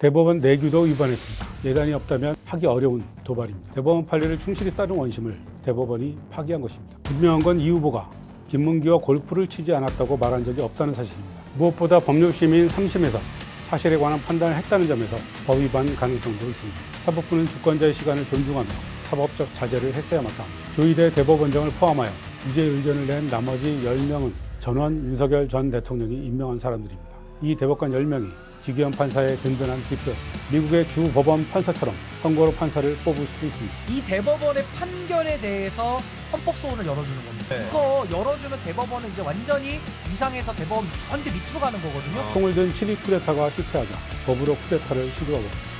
대법원 내규도 위반했습니다. 예단이 없다면 하기 어려운 도발입니다. 대법원 판례를 충실히 따른 원심을 대법원이 파기한 것입니다. 분명한 건 이 후보가 김문기와 골프를 치지 않았다고 말한 적이 없다는 사실입니다. 무엇보다 법률심인 3심에서 사실에 관한 판단을 했다는 점에서 법 위반 가능성도 있습니다. 사법부는 주권자의 시간을 존중하며 사법적 자제를 했어야 마땅합니다. 조희대 대법원장을 포함하여 유죄 의견을 낸 나머지 10명은 전원 윤석열 전 대통령이 임명한 사람들입니다. 이 대법관 10명이 지기현 판사의 든든한 뒷표였습니다. 미국의 주 법원 판사처럼 선거로 판사를 뽑을 수도 있습니다. 이 대법원의 판결에 대해서 헌법소원을 열어주는 겁니다. 네. 이거 열어주면 대법원은 이제 완전히 위상에서 대법원 완전 밑으로 가는 거거든요. 총을 든 7.2 쿠데타가 실패하자 법으로 쿠데타를 시도하고 있습니다.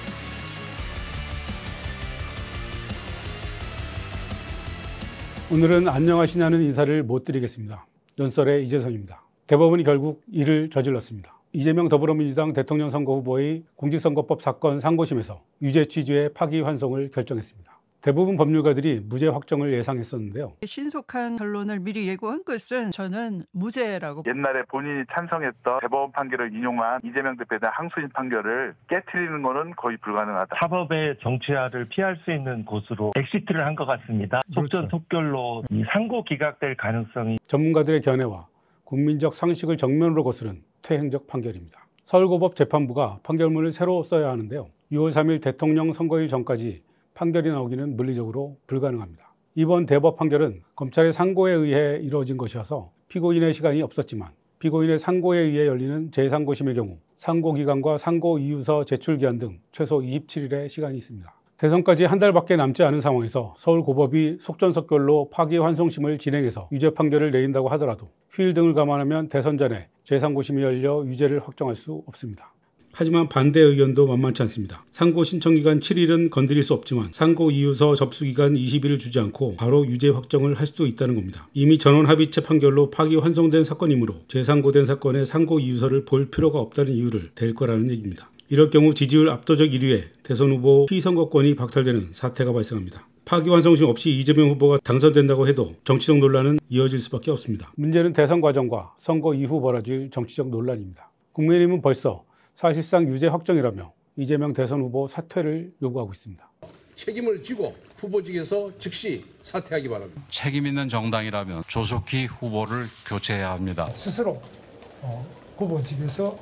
오늘은 안녕하시냐는 인사를 못 드리겠습니다. 연설의 이재성입니다. 대법원이 결국 이를 저질렀습니다. 이재명 더불어민주당 대통령 선거 후보의 공직선거법 사건 상고심에서 유죄 취지의 파기환송을 결정했습니다. 대부분 법률가들이 무죄 확정을 예상했었는데요. 신속한 결론을 미리 예고한 것은 저는 무죄라고. 옛날에 본인이 찬성했던 대법원 판결을 인용한 이재명 대표에 대한 항소심 판결을 깨트리는 것은 거의 불가능하다. 사법의 정치화를 피할 수 있는 곳으로 엑시트를 한 것 같습니다. 속전속결로 이 상고 기각될 가능성이. 전문가들의 견해와 국민적 상식을 정면으로 거스른 퇴행적 판결입니다. 서울고법 재판부가 판결문을 새로 써야 하는데요. 6월 3일 대통령 선거일 전까지 판결이 나오기는 물리적으로 불가능합니다. 이번 대법 판결은 검찰의 상고에 의해 이루어진 것이어서 피고인의 시간이 없었지만 피고인의 상고에 의해 열리는 제3고심의 경우 상고기간과 상고이유서 제출기한 등 최소 27일의 시간이 있습니다. 대선까지 한 달밖에 남지 않은 상황에서 서울고법이 속전속결로 파기환송심을 진행해서 유죄 판결을 내린다고 하더라도 휴일 등을 감안하면 대선 전에 제3고심이 열려 유죄를 확정할 수 없습니다. 하지만 반대 의견도 만만치 않습니다. 상고 신청기간 7일은 건드릴 수 없지만 상고 이유서 접수기간 20일을 주지 않고 바로 유죄 확정을 할 수도 있다는 겁니다. 이미 전원합의체 판결로 파기환송된 사건이므로 재상고된 사건의 상고 이유서를 볼 필요가 없다는 이유를 댈 거라는 얘기입니다. 이럴 경우 지지율 압도적 1위에 대선 후보 피선거권이 박탈되는 사태가 발생합니다. 파기환송심 없이 이재명 후보가 당선된다고 해도 정치적 논란은 이어질 수밖에 없습니다. 문제는 대선 과정과 선거 이후 벌어질 정치적 논란입니다. 국민의힘은 벌써 사실상 유죄 확정이라며 이재명 대선 후보 사퇴를 요구하고 있습니다. 책임을 지고 후보직에서 즉시 사퇴하기 바랍니다. 책임 있는 정당이라면 조속히 후보를 교체해야 합니다. 스스로 후보직에서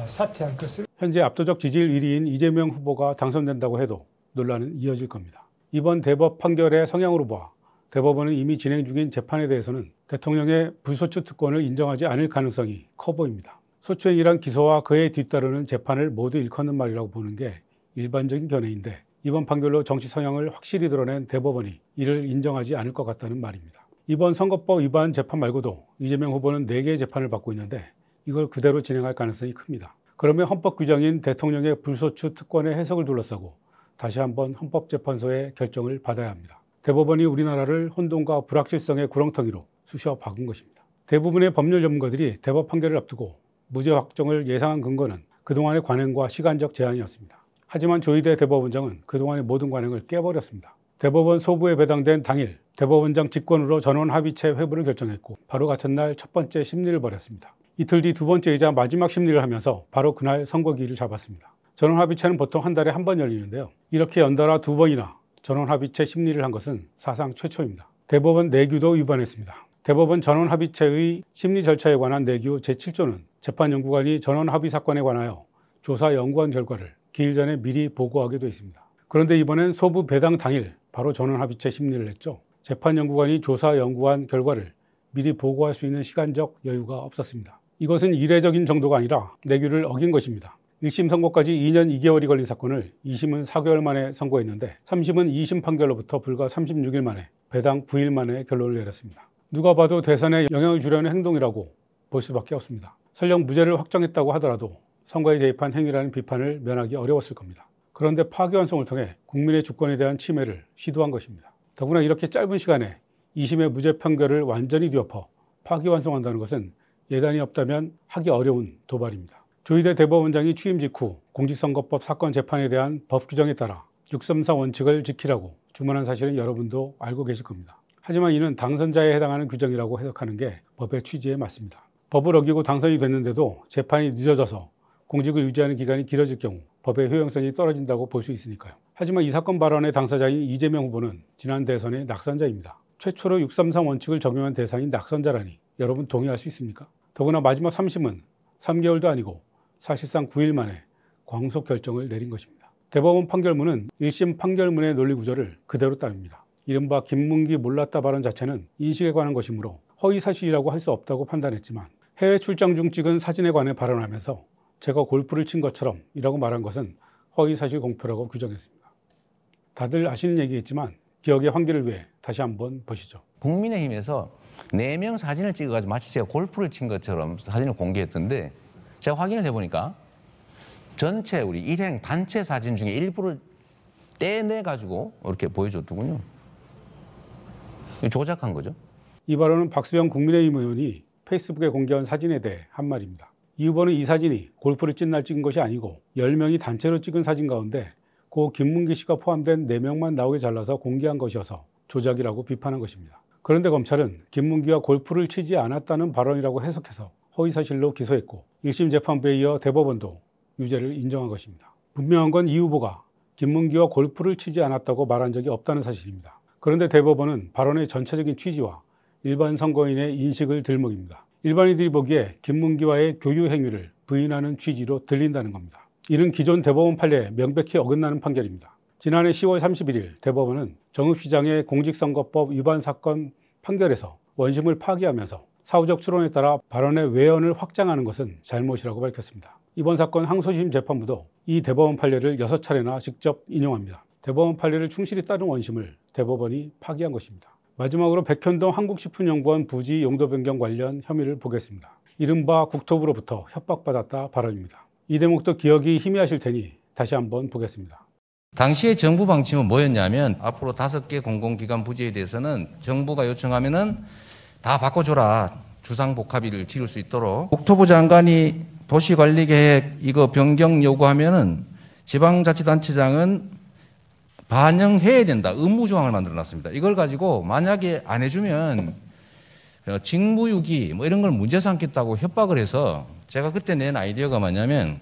사퇴할 것을. 현재 압도적 지지율 1위인 이재명 후보가 당선된다고 해도 논란은 이어질 겁니다. 이번 대법 판결의 성향으로 봐 대법원은 이미 진행 중인 재판에 대해서는 대통령의 불소추 특권을 인정하지 않을 가능성이 커 보입니다. 소추행위란 기소와 그에 뒤따르는 재판을 모두 일컫는 말이라고 보는 게 일반적인 견해인데 이번 판결로 정치 성향을 확실히 드러낸 대법원이 이를 인정하지 않을 것 같다는 말입니다. 이번 선거법 위반 재판 말고도 이재명 후보는 4개의 재판을 받고 있는데 이걸 그대로 진행할 가능성이 큽니다. 그러면 헌법 규정인 대통령의 불소추 특권의 해석을 둘러싸고 다시 한번 헌법재판소의 결정을 받아야 합니다. 대법원이 우리나라를 혼돈과 불확실성의 구렁텅이로 쑤셔 박은 것입니다. 대부분의 법률 전문가들이 대법 판결을 앞두고 무죄 확정을 예상한 근거는 그동안의 관행과 시간적 제한이었습니다. 하지만 조희대 대법원장은 그동안의 모든 관행을 깨버렸습니다. 대법원 소부에 배당된 당일 대법원장 직권으로 전원 합의체 회부를 결정했고 바로 같은 날 첫 번째 심리를 벌였습니다. 이틀 뒤 두 번째이자 마지막 심리를 하면서 바로 그날 선고기일을 잡았습니다. 전원 합의체는 보통 한 달에 한 번 열리는데요. 이렇게 연달아 2번이나 전원 합의체 심리를 한 것은 사상 최초입니다. 대법원 내규도 위반했습니다. 대법원 전원 합의체의 심리 절차에 관한 내규 제7조는 재판연구관이 전원 합의 사건에 관하여 조사 연구한 결과를 기일 전에 미리 보고하게 되어 있습니다. 그런데 이번엔 소부 배당 당일 바로 전원 합의체 심리를 했죠. 재판연구관이 조사 연구한 결과를 미리 보고할 수 있는 시간적 여유가 없었습니다. 이것은 이례적인 정도가 아니라 내규를 어긴 것입니다. 1심 선고까지 2년 2개월이 걸린 사건을 2심은 4개월 만에 선고했는데 3심은 2심 판결로부터 불과 36일 만에 배당 9일 만에 결론을 내렸습니다. 누가 봐도 대선에 영향을 주려는 행동이라고 볼 수밖에 없습니다. 설령 무죄를 확정했다고 하더라도 선거에 개입한 행위라는 비판을 면하기 어려웠을 겁니다. 그런데 파기환송을 통해 국민의 주권에 대한 침해를 시도한 것입니다. 더구나 이렇게 짧은 시간에 2심의 무죄 판결을 완전히 뒤엎어 파기환송한다는 것은 예단이 없다면 하기 어려운 도발입니다. 조희대 대법원장이 취임 직후 공직선거법 사건 재판에 대한 법 규정에 따라 634 원칙을 지키라고 주문한 사실은 여러분도 알고 계실 겁니다. 하지만 이는 당선자에 해당하는 규정이라고 해석하는 게 법의 취지에 맞습니다. 법을 어기고 당선이 됐는데도 재판이 늦어져서 공직을 유지하는 기간이 길어질 경우 법의 효용성이 떨어진다고 볼 수 있으니까요. 하지만 이 사건 발언의 당사자인 이재명 후보는 지난 대선의 낙선자입니다. 최초로 633 원칙을 적용한 대상인 낙선자라니 여러분 동의할 수 있습니까? 더구나 마지막 3심은 3개월도 아니고 사실상 9일 만에 광속 결정을 내린 것입니다. 대법원 판결문은 1심 판결문의 논리 구조를 그대로 따릅니다. 이른바 김문기 몰랐다 발언 자체는 인식에 관한 것이므로 허위사실이라고 할 수 없다고 판단했지만 해외 출장 중 찍은 사진에 관해 발언하면서 제가 골프를 친 것처럼 이라고 말한 것은 허위사실 공표라고 규정했습니다. 다들 아시는 얘기겠지만 기억의 환기를 위해 다시 한번 보시죠. 국민의힘에서 4명 사진을 찍어가지고 마치 제가 골프를 친 것처럼 사진을 공개했던데 제가 확인을 해보니까 전체 우리 일행 단체 사진 중에 일부를 떼내가지고 이렇게 보여줬더군요. 이거 조작한 거죠. 이 발언은 박수영 국민의힘 의원이 페이스북에 공개한 사진에 대해 한 말입니다. 이 후보는 이 사진이 골프를 찐 날 찍은 것이 아니고 10명이 단체로 찍은 사진 가운데 고 김문기 씨가 포함된 4명만 나오게 잘라서 공개한 것이어서 조작이라고 비판한 것입니다. 그런데 검찰은 김문기와 골프를 치지 않았다는 발언이라고 해석해서 허위사실로 기소했고 1심 재판부에 이어 대법원도 유죄를 인정한 것입니다. 분명한 건 이 후보가 김문기와 골프를 치지 않았다고 말한 적이 없다는 사실입니다. 그런데 대법원은 발언의 전체적인 취지와 일반 선거인의 인식을 들먹입니다. 일반인들이 보기에 김문기와의 교유 행위를 부인하는 취지로 들린다는 겁니다. 이는 기존 대법원 판례에 명백히 어긋나는 판결입니다. 지난해 10월 31일 대법원은 정읍시장의 공직선거법 위반 사건 판결에서 원심을 파기하면서 사후적 추론에 따라 발언의 외연을 확장하는 것은 잘못이라고 밝혔습니다. 이번 사건 항소심 재판부도 이 대법원 판례를 6차례나 직접 인용합니다. 대법원 판례를 충실히 따른 원심을 대법원이 파기한 것입니다. 마지막으로 백현동 한국식품연구원 부지 용도 변경 관련 혐의를 보겠습니다. 이른바 국토부로부터 협박받았다 발언입니다. 이 대목도 기억이 희미하실 테니 다시 한번 보겠습니다. 당시의 정부 방침은 뭐였냐면 앞으로 5개 공공기관 부지에 대해서는 정부가 요청하면은 다 바꿔줘라. 주상복합비를 지을 수 있도록. 국토부 장관이 도시관리계획 이거 변경 요구하면은 지방자치단체장은 반영해야 된다. 의무조항을 만들어놨습니다. 이걸 가지고 만약에 안 해주면 직무유기 뭐 이런 걸 문제 삼겠다고 협박을 해서 제가 그때 낸 아이디어가 뭐냐면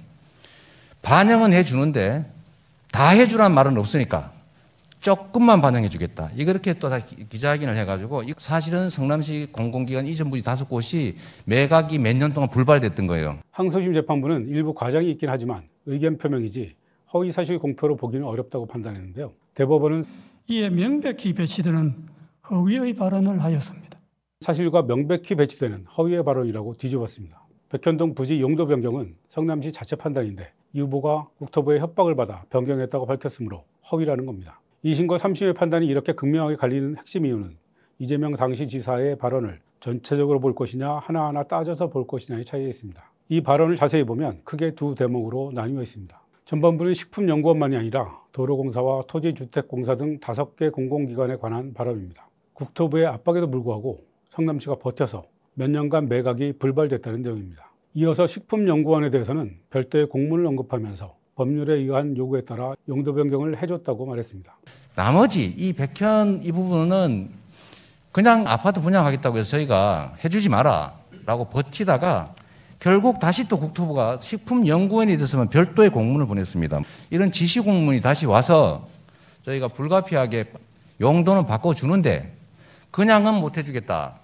반영은 해주는데 다 해주란 말은 없으니까 조금만 반영해 주겠다. 이렇게 또 다시 기자회견을 해가지고 사실은 성남시 공공기관 이전 부지 5곳이 매각이 몇 년 동안 불발됐던 거예요. 항소심 재판부는 일부 과장이 있긴 하지만 의견 표명이지 허위사실 공표로 보기는 어렵다고 판단했는데요. 대법원은 이에 명백히 배치되는 허위의 발언을 하였습니다. 사실과 명백히 배치되는 허위의 발언이라고 뒤집었습니다. 백현동 부지 용도 변경은 성남시 자체 판단인데 이 후보가 국토부의 협박을 받아 변경했다고 밝혔으므로 허위라는 겁니다. 2심과 3심의 판단이 이렇게 극명하게 갈리는 핵심 이유는 이재명 당시 지사의 발언을 전체적으로 볼 것이냐 하나하나 따져서 볼 것이냐의 차이에 있습니다. 이 발언을 자세히 보면 크게 두 대목으로 나뉘어 있습니다. 전반부는 식품연구원만이 아니라 도로공사와 토지주택공사 등 5개 공공기관에 관한 발언입니다. 국토부의 압박에도 불구하고 성남시가 버텨서 몇 년간 매각이 불발됐다는 내용입니다. 이어서 식품연구원에 대해서는 별도의 공문을 언급하면서 법률에 의한 요구에 따라 용도 변경을 해줬다고 말했습니다. 나머지 이 백현 이 부분은 그냥 아파트 분양하겠다고 해서 저희가 해주지 마라 라고 버티다가 결국 다시 또 국토부가 식품연구원에 대해서만 별도의 공문을 보냈습니다. 이런 지시 공문이 다시 와서 저희가 불가피하게 용도는 바꿔주는데 그냥은 못 해주겠다.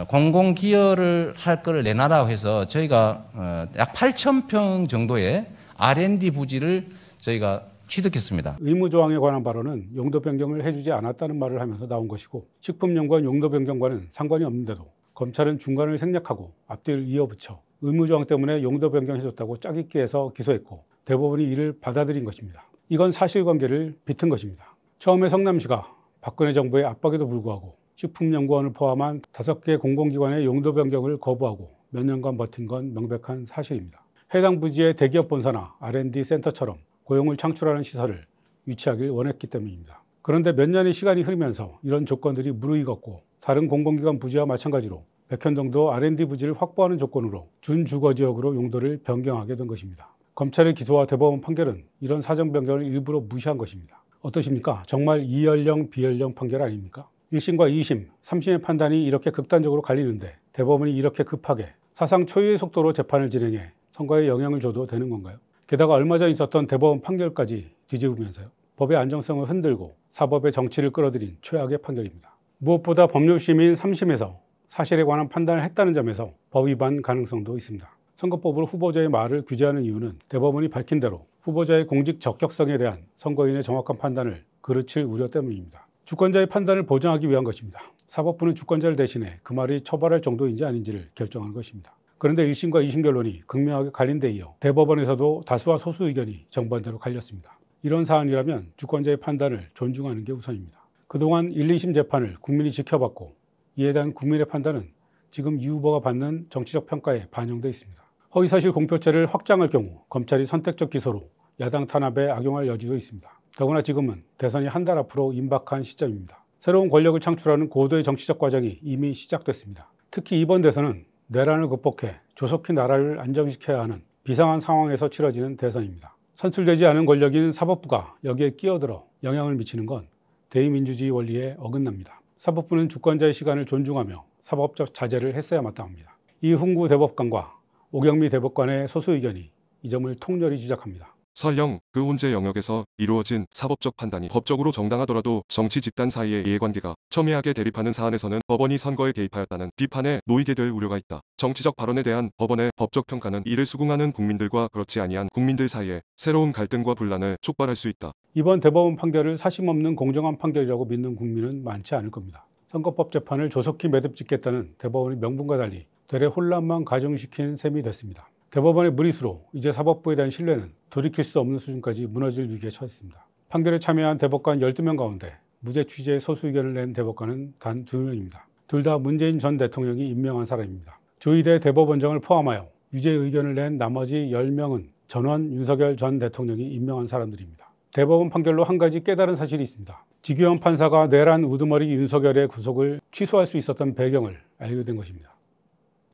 공공기여를 할 거를 내놔라 해서 저희가 약 8,000평 정도의 R&D 부지를 저희가 취득했습니다. 의무조항에 관한 발언은 용도 변경을 해주지 않았다는 말을 하면서 나온 것이고 식품연구원 용도 변경과는 상관이 없는데도 검찰은 중간을 생략하고 앞뒤를 이어붙여 의무조항 때문에 용도 변경해줬다고 짜깁기 해서 기소했고 대법원이 이를 받아들인 것입니다. 이건 사실관계를 비튼 것입니다. 처음에 성남시가 박근혜 정부의 압박에도 불구하고 식품연구원을 포함한 5개 공공기관의 용도 변경을 거부하고 몇 년간 버틴 건 명백한 사실입니다. 해당 부지의 대기업 본사나 R&D 센터처럼 고용을 창출하는 시설을 유치하길 원했기 때문입니다. 그런데 몇 년의 시간이 흐르면서 이런 조건들이 무르익었고 다른 공공기관 부지와 마찬가지로 백현동도 R&D 부지를 확보하는 조건으로 준주거지역으로 용도를 변경하게 된 것입니다. 검찰의 기소와 대법원 판결은 이런 사정 변경을 일부러 무시한 것입니다. 어떠십니까? 정말 이연령 비연령 판결 아닙니까? 1심과 2심, 3심의 판단이 이렇게 극단적으로 갈리는데 대법원이 이렇게 급하게 사상 초유의 속도로 재판을 진행해 선거에 영향을 줘도 되는 건가요? 게다가 얼마 전 있었던 대법원 판결까지 뒤집으면서요. 법의 안정성을 흔들고 사법의 정치를 끌어들인 최악의 판결입니다. 무엇보다 법률심인 3심에서 사실에 관한 판단을 했다는 점에서 법 위반 가능성도 있습니다. 선거법으로 후보자의 말을 규제하는 이유는 대법원이 밝힌 대로 후보자의 공직 적격성에 대한 선거인의 정확한 판단을 그르칠 우려 때문입니다. 주권자의 판단을 보장하기 위한 것입니다. 사법부는 주권자를 대신해 그 말이 처벌할 정도인지 아닌지를 결정하는 것입니다. 그런데 1심과 2심 결론이 극명하게 갈린 데 이어 대법원에서도 다수와 소수 의견이 정반대로 갈렸습니다. 이런 사안이라면 주권자의 판단을 존중하는 게 우선입니다. 그동안 1, 2심 재판을 국민이 지켜봤고 이에 대한 국민의 판단은 지금 이 후보가 받는 정치적 평가에 반영되어 있습니다. 허위사실 공표죄를 확장할 경우 검찰이 선택적 기소로 야당 탄압에 악용할 여지도 있습니다. 더구나 지금은 대선이 한 달 앞으로 임박한 시점입니다. 새로운 권력을 창출하는 고도의 정치적 과정이 이미 시작됐습니다. 특히 이번 대선은 내란을 극복해 조속히 나라를 안정시켜야 하는 비상한 상황에서 치러지는 대선입니다. 선출되지 않은 권력인 사법부가 여기에 끼어들어 영향을 미치는 건 대의민주주의 원리에 어긋납니다. 사법부는 주권자의 시간을 존중하며 사법적 자제를 했어야 마땅합니다. 이훈구 대법관과 오경미 대법관의 소수 의견이 이 점을 통렬히 지적합니다. 설령 그 혼재 영역에서 이루어진 사법적 판단이 법적으로 정당하더라도 정치 집단 사이의 이해관계가 첨예하게 대립하는 사안에서는 법원이 선거에 개입하였다는 비판에 놓이게 될 우려가 있다. 정치적 발언에 대한 법원의 법적 평가는 이를 수긍하는 국민들과 그렇지 아니한 국민들 사이에 새로운 갈등과 분란을 촉발할 수 있다. 이번 대법원 판결을 사심 없는 공정한 판결이라고 믿는 국민은 많지 않을 겁니다. 선거법 재판을 조속히 매듭짓겠다는 대법원의 명분과 달리 되레 혼란만 가중시킨 셈이 됐습니다. 대법원의 무리수로 이제 사법부에 대한 신뢰는 돌이킬 수 없는 수준까지 무너질 위기에 처했습니다. 판결에 참여한 대법관 12명 가운데 무죄 취지의 소수 의견을 낸 대법관은 단 2명입니다. 둘 다 문재인 전 대통령이 임명한 사람입니다. 조희대 대법원장을 포함하여 유죄 의견을 낸 나머지 10명은 전원 윤석열 전 대통령이 임명한 사람들입니다. 대법원 판결로 한 가지 깨달은 사실이 있습니다. 지규현 판사가 내란 우두머리 윤석열의 구속을 취소할 수 있었던 배경을 알게 된 것입니다.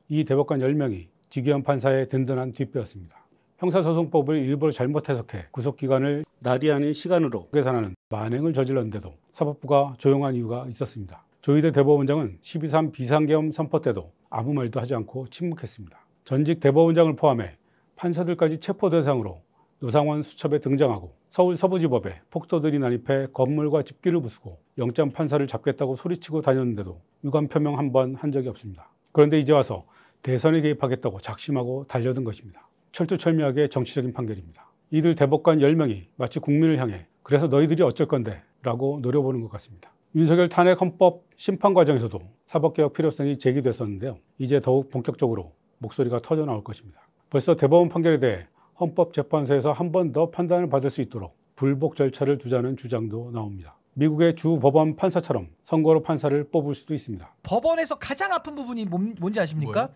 이 대법관 10명이 지규현 판사의 든든한 뒷배였습니다. 형사소송법을 일부러 잘못 해석해 구속기간을 날이 아닌 시간으로 계산하는 만행을 저질렀는데도 사법부가 조용한 이유가 있었습니다. 조희대 대법원장은 12.3 비상계엄 선포 때도 아무 말도 하지 않고 침묵했습니다. 전직 대법원장을 포함해 판사들까지 체포 대상으로 노상원 수첩에 등장하고 서울 서부지법에 폭도들이 난입해 건물과 집기를 부수고 영장 판사를 잡겠다고 소리치고 다녔는데도 유감 표명 한 번 한 적이 없습니다. 그런데 이제 와서 대선에 개입하겠다고 작심하고 달려든 것입니다. 철두철미하게 정치적인 판결입니다. 이들 대법관 10명이 마치 국민을 향해 그래서 너희들이 어쩔 건데 라고 노려보는 것 같습니다. 윤석열 탄핵 헌법 심판 과정에서도 사법개혁 필요성이 제기됐었는데요. 이제 더욱 본격적으로 목소리가 터져나올 것입니다. 벌써 대법원 판결에 대해 헌법재판소에서 한 번 더 판단을 받을 수 있도록 불복 절차를 두자는 주장도 나옵니다. 미국의 주 법원 판사처럼 선거로 판사를 뽑을 수도 있습니다. 법원에서 가장 아픈 부분이 뭔지 아십니까? 뭐예요?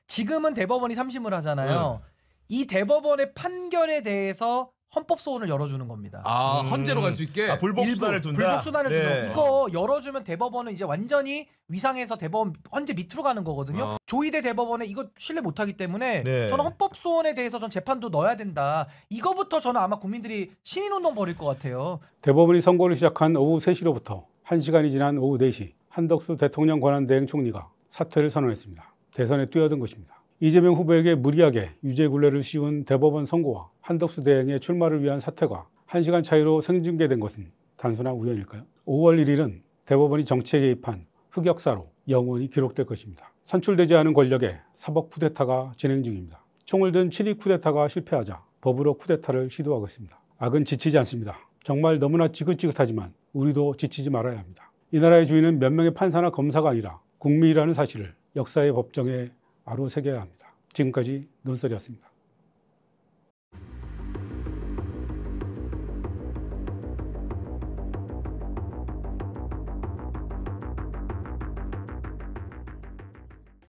지금은 대법원이 3심을 하잖아요. 이 대법원의 판결에 대해서 헌법소원을 열어주는 겁니다. 아, 헌재로 갈 수 있게? 아, 불복수단을 둔다? 불복수단을 네. 주는 이거 열어주면 대법원은 이제 완전히 위상에서 대법원 헌재 밑으로 가는 거거든요. 조희대 대법원에 이거 신뢰 못하기 때문에 네. 저는 헌법소원에 대해서 전 재판도 넣어야 된다. 이거부터 저는 아마 국민들이 시민운동 벌일 것 같아요. 대법원이 선고를 시작한 오후 3시로부터 1시간이 지난 오후 4시 한덕수 대통령 권한대행 총리가 사퇴를 선언했습니다. 대선에 뛰어든 것입니다. 이재명 후보에게 무리하게 유죄 굴레를 씌운 대법원 선고와 한덕수 대행의 출마를 위한 사퇴가 1시간 차이로 생중계된 것은 단순한 우연일까요? 5월 1일은 대법원이 정치에 개입한 흑역사로 영원히 기록될 것입니다. 선출되지 않은 권력의 사법 쿠데타가 진행 중입니다. 총을 든 7.2 쿠데타가 실패하자 법으로 쿠데타를 시도하고 있습니다. 악은 지치지 않습니다. 정말 너무나 지긋지긋하지만 우리도 지치지 말아야 합니다. 이 나라의 주인은 몇 명의 판사나 검사가 아니라 국민이라는 사실을 역사의 법정에 아로새겨야 합니다. 지금까지 논설이었습니다.